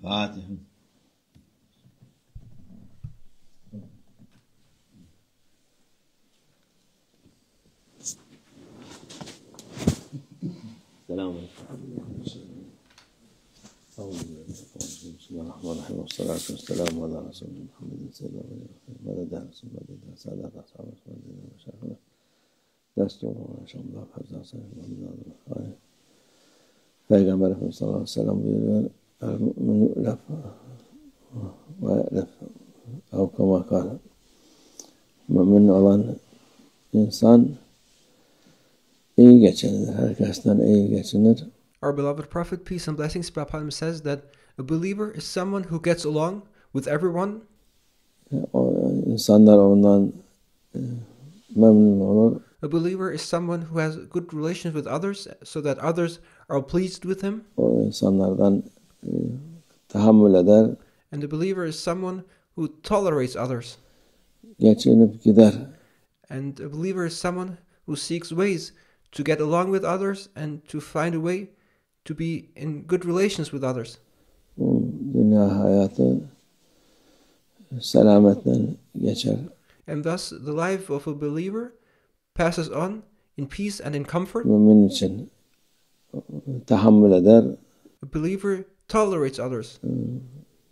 Fatiha. Selamun Aleyküm. Bismillahirrahmanirrahim. Vessalatu vesselamu ala Resulina Muhammedin sallallahu aleyhi ve sellem. Mededen Resulullah, Sadat Ashabı, Mededen ve Şerifine. Destur olan Şam'da Fevzan Sayın Peygamber Efendimiz sallallahu aleyhi ve sellem buyuruyor. El-mü'minu lef ve lef avkama kal. Mümin olan insan iyi geçinir. Herkesten iyi geçinir. Our beloved Prophet, peace and blessings be upon him, says that a believer is someone who gets along with everyone. İnsanlar ondan memnun olur. A believer is someone who has good relations with others, so that others are pleased with him. O insanlardan tahammül eder. And a believer is someone who tolerates others. Geçinip gider. And a believer is someone who seeks ways to get along with others and to find a way to be in good relations with others. Dünya hayatı selametle geçer. And thus the life of a believer passes on in peace and in comfort. Mümin için tahammül eder. A believer tolerates others.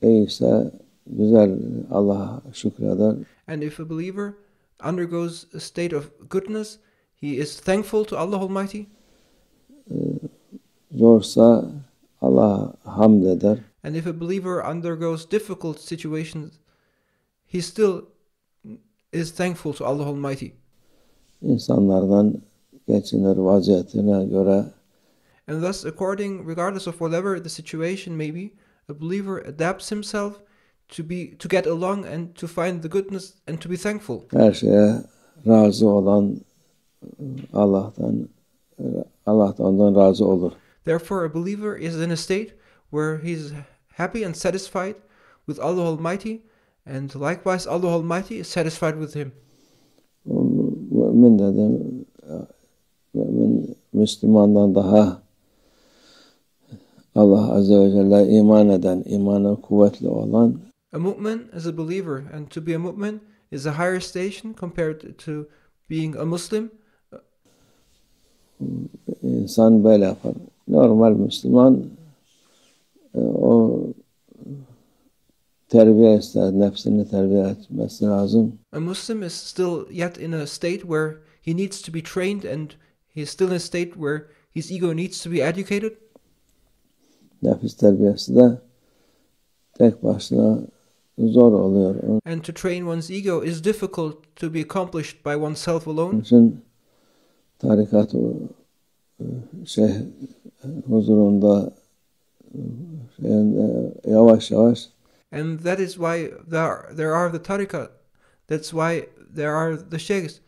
İyiyse güzel, Allah'a şükreder. And if a believer undergoes a state of goodness, he is thankful to Allah Almighty. Zorsa Allah'a hamd eder. And if a believer undergoes difficult situations, he still is thankful to Allah Almighty. İnsanlardan geçinir vaziyetine göre. And thus, regardless of whatever the situation may be, a believer adapts himself to get along and to find the goodness and to be thankful. Her şeye razı olan Allah da ondan razı olur. Therefore, a believer is in a state where he's happy and satisfied with Allah Almighty, and likewise Allah Almighty is satisfied with him. Mümin Müslümandan daha Allah Azze ve Celle iman eden, imanı kuvvetli olan. A mu'min is a believer, and to be a mu'min is a higher station compared to being a Muslim. İnsan böyle yapar. Normal Müslüman o terbiye ister, nefsini terbiye etmesi lazım. A Muslim is still yet in a state where he needs to be trained, and he is still in a state where his ego needs to be educated. Nefis terbiyesi de tek başına zor oluyor. And to train one's ego is difficult to be accomplished by oneself alone. Onun için tarikat huzurunda yavaş yavaş. And that is why there are the tariqah. That's why there are the sheikhs.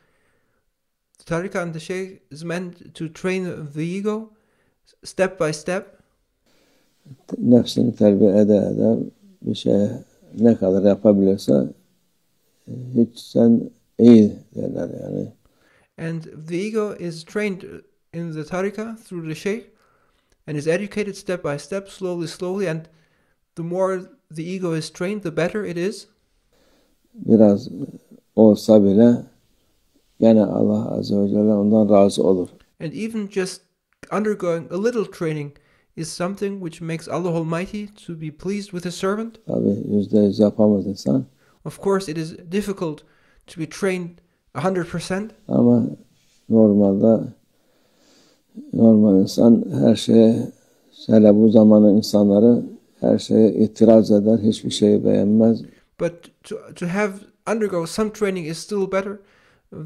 The tariqah and the sheikh is meant to train the ego step by step. Nefsini terbiye eder bir şeye ne kadar yapabilirse hiç sen iyi derler yani. And the ego is trained in the tariqah through the sheikh and is educated step by step, slowly, and the more the ego is trained, the better it is. Biraz olsa bile gene Allah Azze ve Celle ondan razı olur. And even just undergoing a little training is something which makes Allah Almighty to be pleased with His servant. Tabii %100 yapamaz insan. Of course, it is difficult to be trained 100%. Ama normal insan her şeye, hele bu zamanın insanları her şeye itiraz eder, hiçbir şeyi beğenmez. But to undergo some training is still better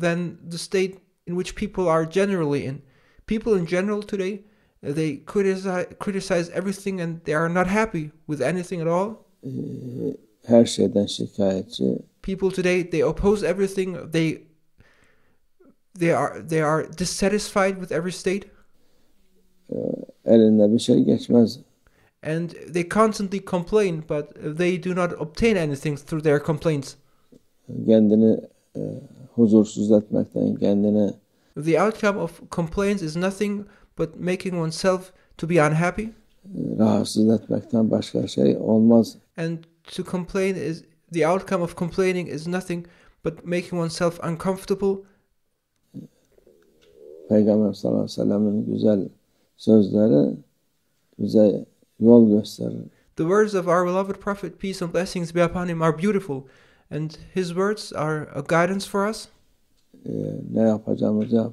than the state in which people are generally in. People in general today, they criticize everything, and they are not happy with anything at all. Her şeyden şikayetçi. People today, they oppose everything. They are dissatisfied with every state. Elinde bir şey geçmez. And they constantly complain, but they do not obtain anything through their complaints. Kendini huzursuz etmekten, The outcome of complaints is nothing but making oneself to be unhappy. rahatsız etmekten başka şey olmaz. And to complain is the outcome of complaining is nothing but making oneself uncomfortable. Peygamber sallallahu aleyhi ve sellem'in güzel sözleri bize yol gösterir. The words of our beloved Prophet, peace and blessings be upon him, are beautiful, and his words are a guidance for us. Ne yapacağımızı,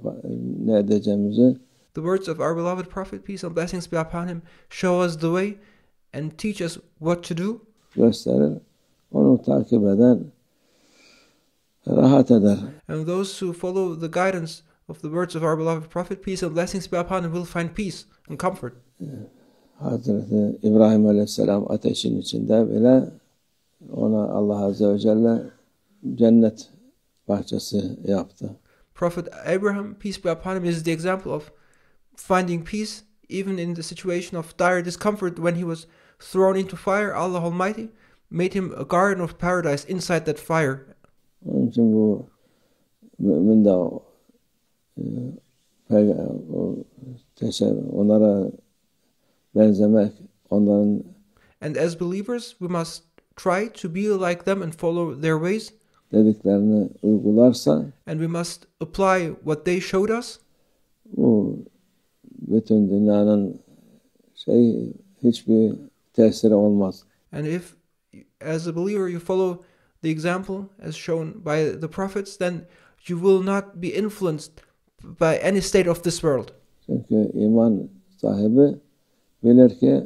ne edeceğimizi The words of our beloved Prophet, peace and blessings be upon him, show us the way and teach us what to do. gösterir. Onu takip eden rahat eder. And those who follow the guidance of the words of our beloved Prophet, peace and blessings be upon him, will find peace and comfort. Hazreti İbrahim Aleyhisselam ateşin içinde bile ona Allah Azze ve Celle cennet bahçesi yaptı. Prophet Abraham, peace be upon him, is the example of finding peace even in the situation of dire discomfort. When he was thrown into fire, Allah Almighty made him a garden of paradise inside that fire. Onun için bu mümin de onlara benzemek, onların And as believers, we must try to be like them and follow their ways. dediklerini uygularsa And we must apply what they showed us. bu bütün dünyanın hiçbir tesiri olmaz. And if, as a believer, you follow the example as shown by the prophets, then you will not be influenced by any state of this world. Çünkü iman sahibi bilir ki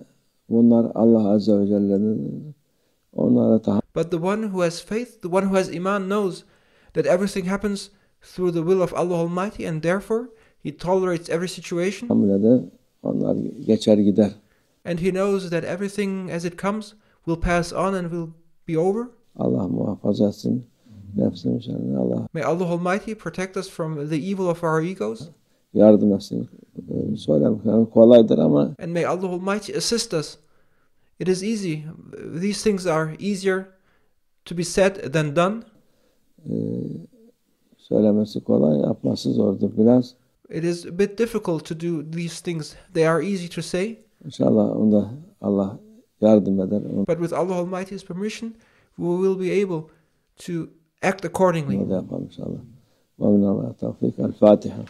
bunlar Allah Azze ve Celle'nin onlara But the one who has faith, the one who has iman, knows that everything happens through the will of Allah Almighty, and therefore he tolerates every situation. tahammül eder. Onlar geçer gider. And he knows that everything as it comes will pass on and will be over. Allah muhafaza etsin. Nefsim şerrinden Allah May Allah Almighty protect us from the evil of our egos. yardım etsin. Söylemek kolaydır ama And may Allah Almighty assist us. It is easy. These things are easier to be said than done. söylemesi kolay, yapması zordur biraz. It is a bit difficult to do these things. They are easy to say, İnşallah onda Allah yardım eder. but with Allah Almighty's permission, we will be able to act accordingly. Onu da yapalım inşallah. Ve minallah tevfik. El Fatiha.